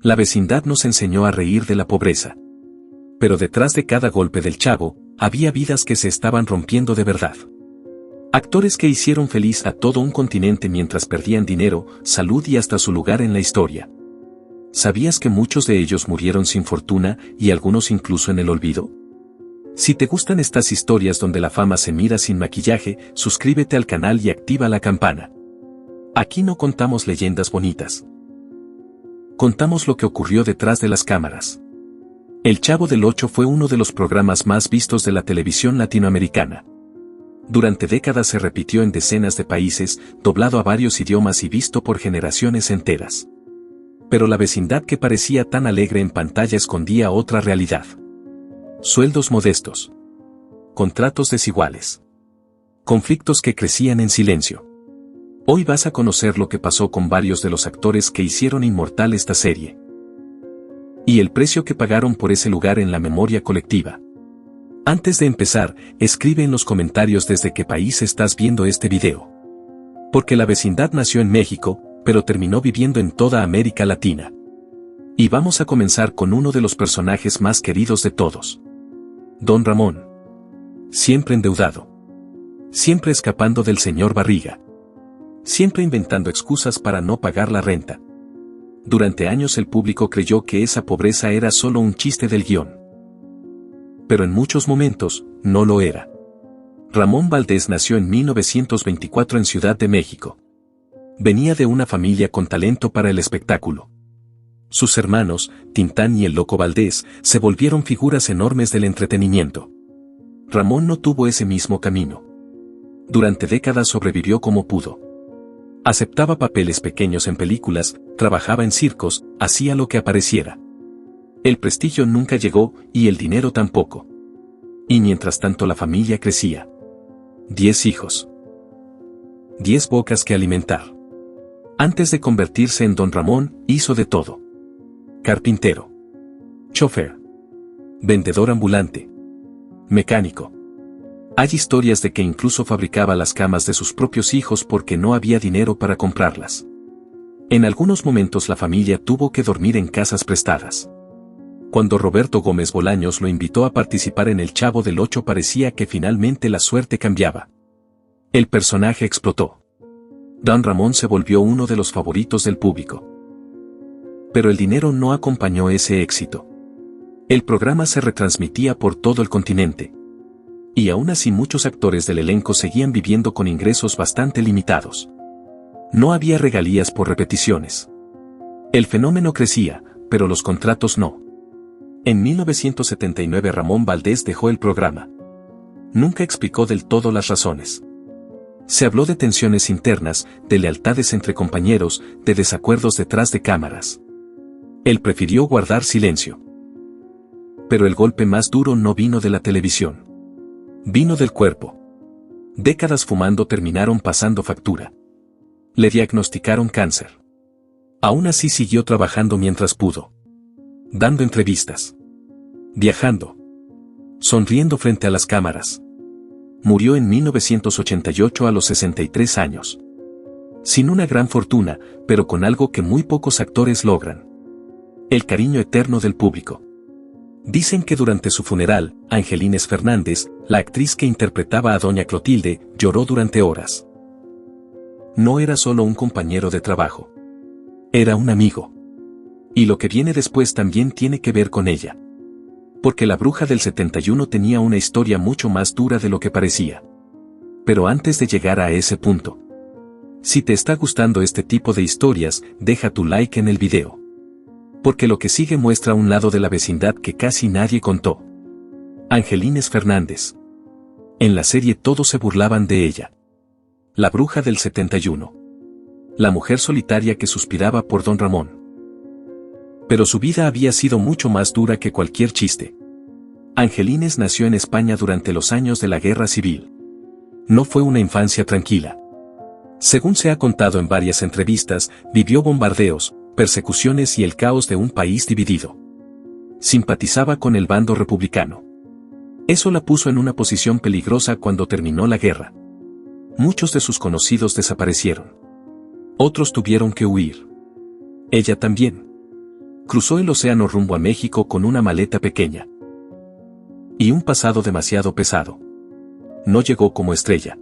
La vecindad nos enseñó a reír de la pobreza. Pero detrás de cada golpe del Chavo, había vidas que se estaban rompiendo de verdad. Actores que hicieron feliz a todo un continente mientras perdían dinero, salud y hasta su lugar en la historia. ¿Sabías que muchos de ellos murieron sin fortuna y algunos incluso en el olvido? Si te gustan estas historias donde la fama se mira sin maquillaje, suscríbete al canal y activa la campana. Aquí no contamos leyendas bonitas. Contamos lo que ocurrió detrás de las cámaras. El Chavo del Ocho fue uno de los programas más vistos de la televisión latinoamericana. Durante décadas se repitió en decenas de países, doblado a varios idiomas y visto por generaciones enteras. Pero la vecindad que parecía tan alegre en pantalla escondía otra realidad. Sueldos modestos. Contratos desiguales. Conflictos que crecían en silencio. Hoy vas a conocer lo que pasó con varios de los actores que hicieron inmortal esta serie. Y el precio que pagaron por ese lugar en la memoria colectiva. Antes de empezar, escribe en los comentarios desde qué país estás viendo este video. Porque la vecindad nació en México, pero terminó viviendo en toda América Latina. Y vamos a comenzar con uno de los personajes más queridos de todos. Don Ramón. Siempre endeudado. Siempre escapando del señor Barriga. Siempre inventando excusas para no pagar la renta. Durante años el público creyó que esa pobreza era solo un chiste del guión. Pero en muchos momentos, no lo era. Ramón Valdés nació en 1924 en Ciudad de México. Venía de una familia con talento para el espectáculo. Sus hermanos, Tintán y el Loco Valdés, se volvieron figuras enormes del entretenimiento. Ramón no tuvo ese mismo camino. Durante décadas sobrevivió como pudo. Aceptaba papeles pequeños en películas, trabajaba en circos, hacía lo que apareciera. El prestigio nunca llegó y el dinero tampoco. Y mientras tanto la familia crecía. 10 hijos. 10 bocas que alimentar. Antes de convertirse en Don Ramón, hizo de todo. Carpintero. Chofer. Vendedor ambulante. Mecánico. Hay historias de que incluso fabricaba las camas de sus propios hijos porque no había dinero para comprarlas. En algunos momentos la familia tuvo que dormir en casas prestadas. Cuando Roberto Gómez Bolaños lo invitó a participar en El Chavo del Ocho parecía que finalmente la suerte cambiaba. El personaje explotó. Don Ramón se volvió uno de los favoritos del público. Pero el dinero no acompañó ese éxito. El programa se retransmitía por todo el continente. Y aún así muchos actores del elenco seguían viviendo con ingresos bastante limitados. No había regalías por repeticiones. El fenómeno crecía, pero los contratos no. En 1979 Ramón Valdés dejó el programa. Nunca explicó del todo las razones. Se habló de tensiones internas, de lealtades entre compañeros, de desacuerdos detrás de cámaras. Él prefirió guardar silencio. Pero el golpe más duro no vino de la televisión. Vino del cuerpo. Décadas fumando terminaron pasando factura. Le diagnosticaron cáncer. Aún así siguió trabajando mientras pudo. Dando entrevistas. Viajando. Sonriendo frente a las cámaras. Murió en 1988 a los 63 años. Sin una gran fortuna, pero con algo que muy pocos actores logran. El cariño eterno del público. Dicen que durante su funeral, Angelines Fernández, la actriz que interpretaba a Doña Clotilde, lloró durante horas. No era solo un compañero de trabajo. Era un amigo. Y lo que viene después también tiene que ver con ella. Porque La Bruja del 71 tenía una historia mucho más dura de lo que parecía. Pero antes de llegar a ese punto, si te está gustando este tipo de historias, deja tu like en el video. Porque lo que sigue muestra un lado de la vecindad que casi nadie contó. Angelines Fernández. En la serie todos se burlaban de ella. La Bruja del 71. La mujer solitaria que suspiraba por Don Ramón. Pero su vida había sido mucho más dura que cualquier chiste. Angelines nació en España durante los años de la Guerra Civil. No fue una infancia tranquila. Según se ha contado en varias entrevistas, vivió bombardeos, persecuciones y el caos de un país dividido. Simpatizaba con el bando republicano. Eso la puso en una posición peligrosa cuando terminó la guerra. Muchos de sus conocidos desaparecieron. Otros tuvieron que huir. Ella también. Cruzó el océano rumbo a México con una maleta pequeña y un pasado demasiado pesado. No llegó como estrella.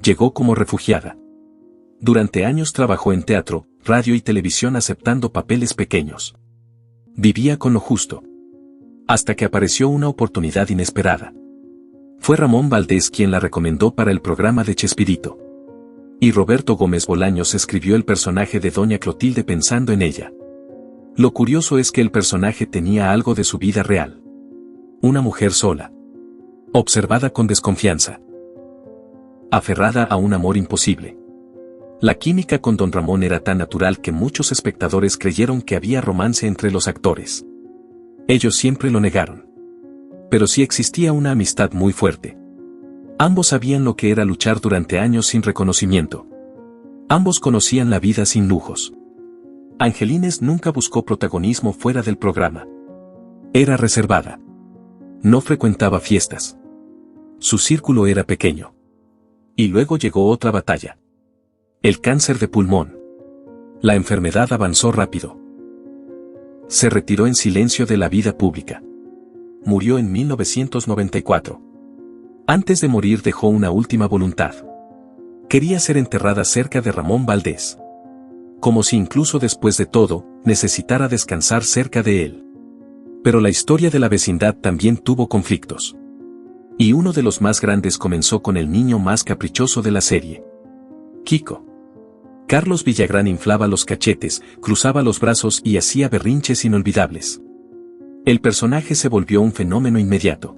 Llegó como refugiada. Durante años trabajó en teatro, radio y televisión aceptando papeles pequeños. Vivía con lo justo. Hasta que apareció una oportunidad inesperada. Fue Ramón Valdés quien la recomendó para el programa de Chespirito. Y Roberto Gómez Bolaños escribió el personaje de Doña Clotilde pensando en ella. Lo curioso es que el personaje tenía algo de su vida real. Una mujer sola. Observada con desconfianza. Aferrada a un amor imposible. La química con don Ramón era tan natural que muchos espectadores creyeron que había romance entre los actores. Ellos siempre lo negaron. Pero sí existía una amistad muy fuerte. Ambos sabían lo que era luchar durante años sin reconocimiento. Ambos conocían la vida sin lujos. Angelines nunca buscó protagonismo fuera del programa. Era reservada. No frecuentaba fiestas. Su círculo era pequeño. Y luego llegó otra batalla. El cáncer de pulmón. La enfermedad avanzó rápido. Se retiró en silencio de la vida pública. Murió en 1994. Antes de morir dejó una última voluntad. Quería ser enterrada cerca de Ramón Valdés. Como si incluso después de todo, necesitara descansar cerca de él. Pero la historia de la vecindad también tuvo conflictos. Y uno de los más grandes comenzó con el niño más caprichoso de la serie. Kiko. Carlos Villagrán inflaba los cachetes, cruzaba los brazos y hacía berrinches inolvidables. El personaje se volvió un fenómeno inmediato.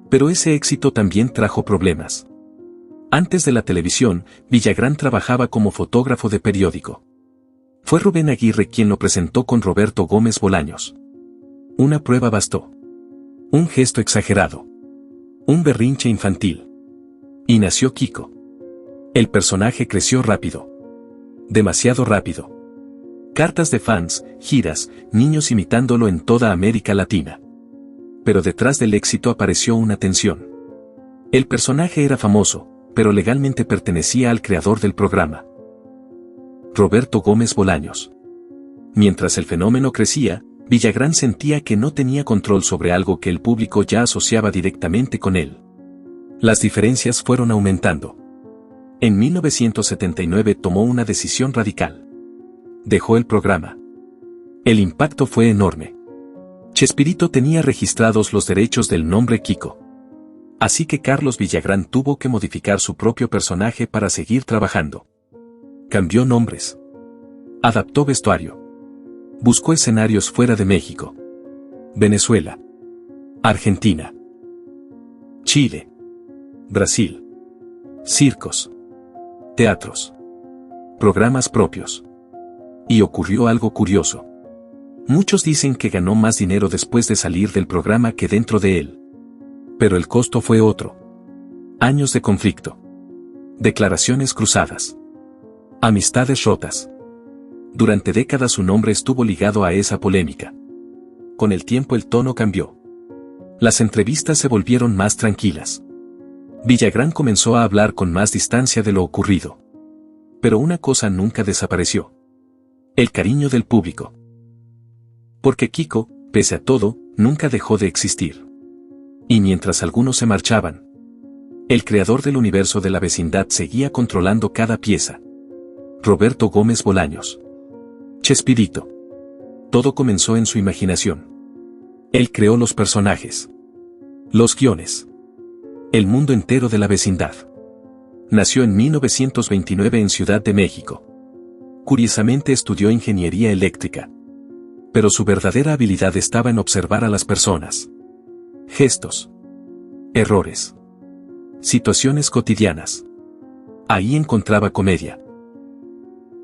Pero ese éxito también trajo problemas. Antes de la televisión, Villagrán trabajaba como fotógrafo de periódico. Fue Rubén Aguirre quien lo presentó con Roberto Gómez Bolaños. Una prueba bastó. Un gesto exagerado. Un berrinche infantil. Y nació Kiko. El personaje creció rápido. Demasiado rápido. Cartas de fans, giras, niños imitándolo en toda América Latina. Pero detrás del éxito apareció una tensión. El personaje era famoso, pero legalmente pertenecía al creador del programa, Roberto Gómez Bolaños. Mientras el fenómeno crecía, Villagrán sentía que no tenía control sobre algo que el público ya asociaba directamente con él. Las diferencias fueron aumentando. En 1979 tomó una decisión radical. Dejó el programa. El impacto fue enorme. Chespirito tenía registrados los derechos del nombre Kiko. Así que Carlos Villagrán tuvo que modificar su propio personaje para seguir trabajando. Cambió nombres. Adaptó vestuario. Buscó escenarios fuera de México, Venezuela, Argentina, Chile, Brasil, circos, teatros, programas propios. Y ocurrió algo curioso. Muchos dicen que ganó más dinero después de salir del programa que dentro de él. Pero el costo fue otro. Años de conflicto. Declaraciones cruzadas. Amistades rotas. Durante décadas su nombre estuvo ligado a esa polémica. Con el tiempo el tono cambió. Las entrevistas se volvieron más tranquilas. Villagrán comenzó a hablar con más distancia de lo ocurrido. Pero una cosa nunca desapareció. El cariño del público. Porque Kiko, pese a todo, nunca dejó de existir. Y mientras algunos se marchaban, el creador del universo de la vecindad seguía controlando cada pieza. Roberto Gómez Bolaños. Chespirito. Todo comenzó en su imaginación. Él creó los personajes, los guiones, el mundo entero de la vecindad. Nació en 1929 en Ciudad de México. Curiosamente estudió ingeniería eléctrica. Pero su verdadera habilidad estaba en observar a las personas. Gestos. Errores. Situaciones cotidianas. Ahí encontraba comedia.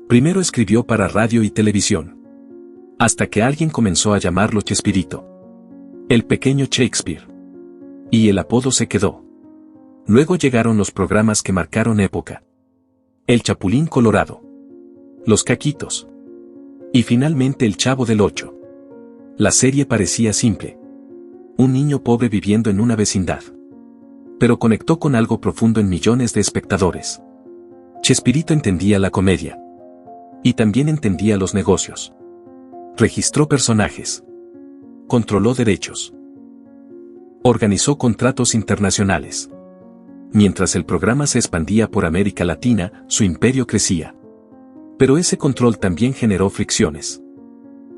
Primero escribió para radio y televisión. Hasta que alguien comenzó a llamarlo Chespirito. El pequeño Shakespeare. Y el apodo se quedó. Luego llegaron los programas que marcaron época. El Chapulín Colorado. Los Caquitos. Y finalmente El Chavo del Ocho. La serie parecía simple. Un niño pobre viviendo en una vecindad. Pero conectó con algo profundo en millones de espectadores. Chespirito entendía la comedia. Y también entendía los negocios. Registró personajes. Controló derechos. Organizó contratos internacionales. Mientras el programa se expandía por América Latina, su imperio crecía. Pero ese control también generó fricciones.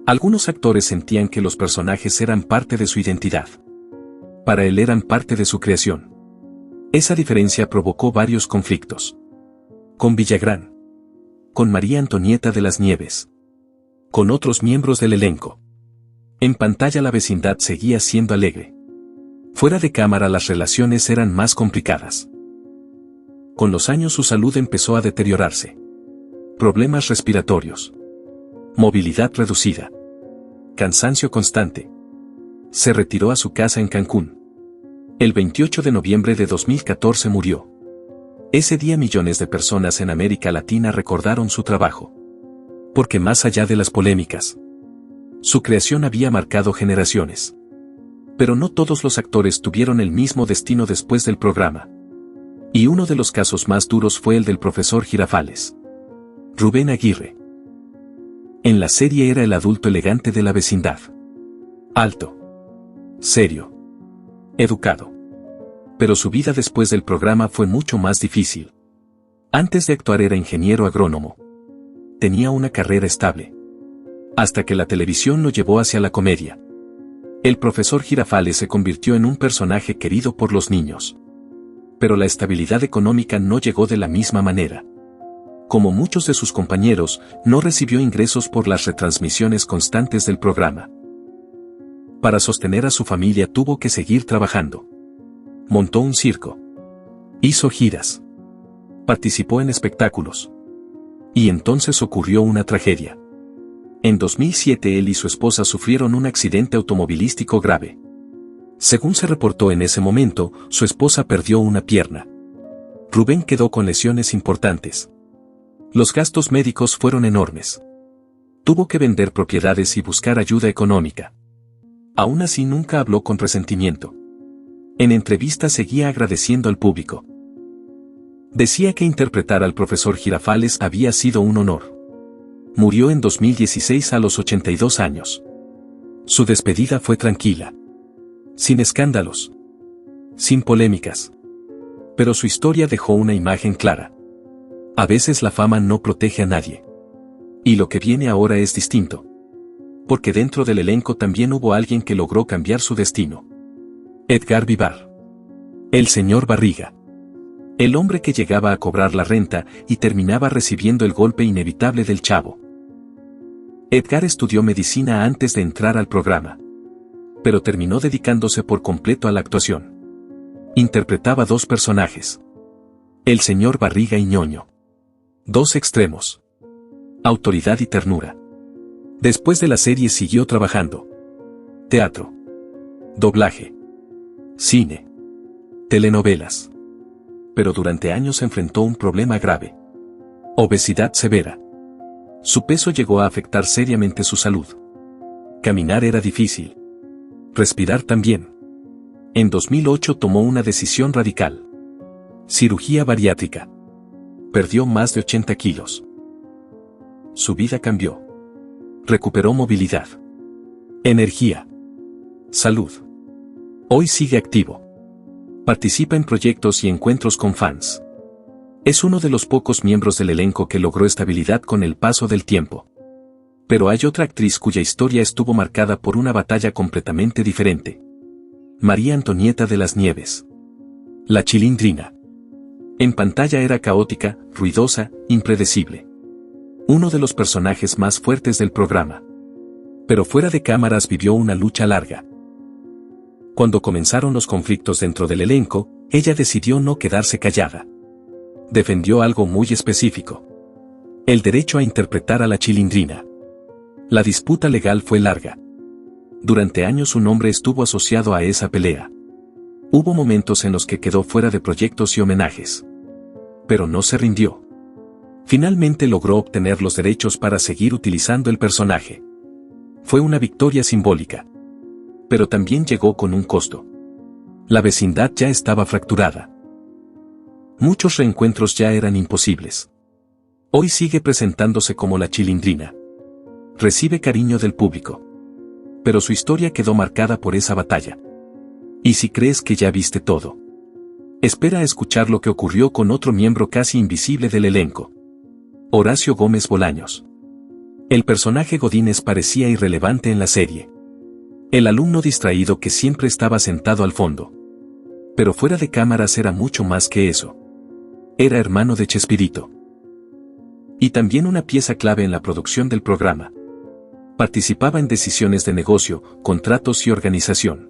Algunos actores sentían que los personajes eran parte de su identidad. Para él eran parte de su creación. Esa diferencia provocó varios conflictos. Con Villagrán. Con María Antonieta de las Nieves. Con otros miembros del elenco. En pantalla la vecindad seguía siendo alegre. Fuera de cámara las relaciones eran más complicadas. Con los años su salud empezó a deteriorarse. Problemas respiratorios. Movilidad reducida. Cansancio constante. Se retiró a su casa en Cancún. El 28 de noviembre de 2014 murió. Ese día millones de personas en América Latina recordaron su trabajo. Porque más allá de las polémicas, su creación había marcado generaciones. Pero no todos los actores tuvieron el mismo destino después del programa. Y uno de los casos más duros fue el del profesor Girafales. Rubén Aguirre. En la serie era el adulto elegante de la vecindad. Alto. Serio. Educado. Pero su vida después del programa fue mucho más difícil. Antes de actuar era ingeniero agrónomo. Tenía una carrera estable. Hasta que la televisión lo llevó hacia la comedia. El profesor Girafales se convirtió en un personaje querido por los niños. Pero la estabilidad económica no llegó de la misma manera. Como muchos de sus compañeros, no recibió ingresos por las retransmisiones constantes del programa. Para sostener a su familia tuvo que seguir trabajando. Montó un circo. Hizo giras. Participó en espectáculos. Y entonces ocurrió una tragedia. En 2007 él y su esposa sufrieron un accidente automovilístico grave. Según se reportó en ese momento, su esposa perdió una pierna. Rubén quedó con lesiones importantes. Los gastos médicos fueron enormes. Tuvo que vender propiedades y buscar ayuda económica. Aún así nunca habló con resentimiento. En entrevistas seguía agradeciendo al público. Decía que interpretar al profesor Girafales había sido un honor. Murió en 2016 a los 82 años. Su despedida fue tranquila. Sin escándalos. Sin polémicas. Pero su historia dejó una imagen clara. A veces la fama no protege a nadie. Y lo que viene ahora es distinto. Porque dentro del elenco también hubo alguien que logró cambiar su destino. Edgar Vivar. El señor Barriga. El hombre que llegaba a cobrar la renta y terminaba recibiendo el golpe inevitable del Chavo. Edgar estudió medicina antes de entrar al programa. Pero terminó dedicándose por completo a la actuación. Interpretaba dos personajes. El señor Barriga y Ñoño. Dos extremos. Autoridad y ternura. Después de la serie siguió trabajando. Teatro. Doblaje. Cine. Telenovelas. Pero durante años enfrentó un problema grave. Obesidad severa. Su peso llegó a afectar seriamente su salud. Caminar era difícil. Respirar también. En 2008 tomó una decisión radical. Cirugía bariátrica. Perdió más de 80 kilos. Su vida cambió. Recuperó movilidad. Energía. Salud. Hoy sigue activo. Participa en proyectos y encuentros con fans. Es uno de los pocos miembros del elenco que logró estabilidad con el paso del tiempo. Pero hay otra actriz cuya historia estuvo marcada por una batalla completamente diferente. María Antonieta de las Nieves. La Chilindrina. En pantalla era caótica, ruidosa, impredecible. Uno de los personajes más fuertes del programa. Pero fuera de cámaras vivió una lucha larga. Cuando comenzaron los conflictos dentro del elenco, ella decidió no quedarse callada. Defendió algo muy específico. El derecho a interpretar a la Chilindrina. La disputa legal fue larga. Durante años su nombre estuvo asociado a esa pelea. Hubo momentos en los que quedó fuera de proyectos y homenajes. Pero no se rindió. Finalmente logró obtener los derechos para seguir utilizando el personaje. Fue una victoria simbólica. Pero también llegó con un costo. La vecindad ya estaba fracturada. Muchos reencuentros ya eran imposibles. Hoy sigue presentándose como la Chilindrina. recibe cariño del público. Pero su historia quedó marcada por esa batalla. ¿Y si crees que ya viste todo? Espera a escuchar lo que ocurrió con otro miembro casi invisible del elenco. Horacio Gómez Bolaños. El personaje Godínez parecía irrelevante en la serie. El alumno distraído que siempre estaba sentado al fondo. Pero fuera de cámaras era mucho más que eso. Era hermano de Chespirito. Y también una pieza clave en la producción del programa. Participaba en decisiones de negocio, contratos y organización.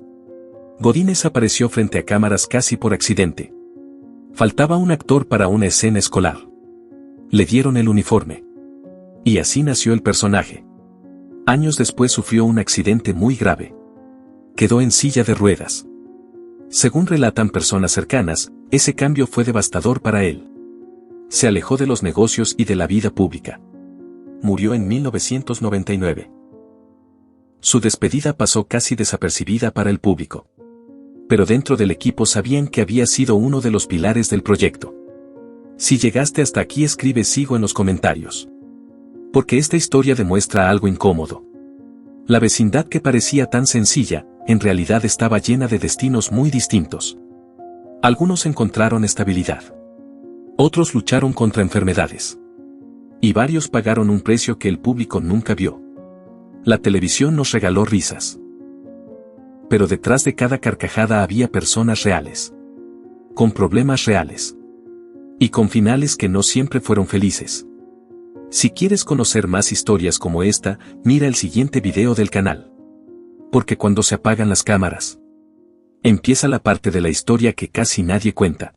Godínez apareció frente a cámaras casi por accidente. Faltaba un actor para una escena escolar. Le dieron el uniforme. Y así nació el personaje. Años después sufrió un accidente muy grave. Quedó en silla de ruedas. Según relatan personas cercanas, ese cambio fue devastador para él. Se alejó de los negocios y de la vida pública. Murió en 1999. Su despedida pasó casi desapercibida para el público. Pero dentro del equipo sabían que había sido uno de los pilares del proyecto. Si llegaste hasta aquí, escribe sigo en los comentarios. Porque esta historia demuestra algo incómodo. La vecindad que parecía tan sencilla, en realidad estaba llena de destinos muy distintos. Algunos encontraron estabilidad. Otros lucharon contra enfermedades. Y varios pagaron un precio que el público nunca vio. La televisión nos regaló risas. Pero detrás de cada carcajada había personas reales. Con problemas reales. Y con finales que no siempre fueron felices. Si quieres conocer más historias como esta, mira el siguiente video del canal. Porque cuando se apagan las cámaras, empieza la parte de la historia que casi nadie cuenta.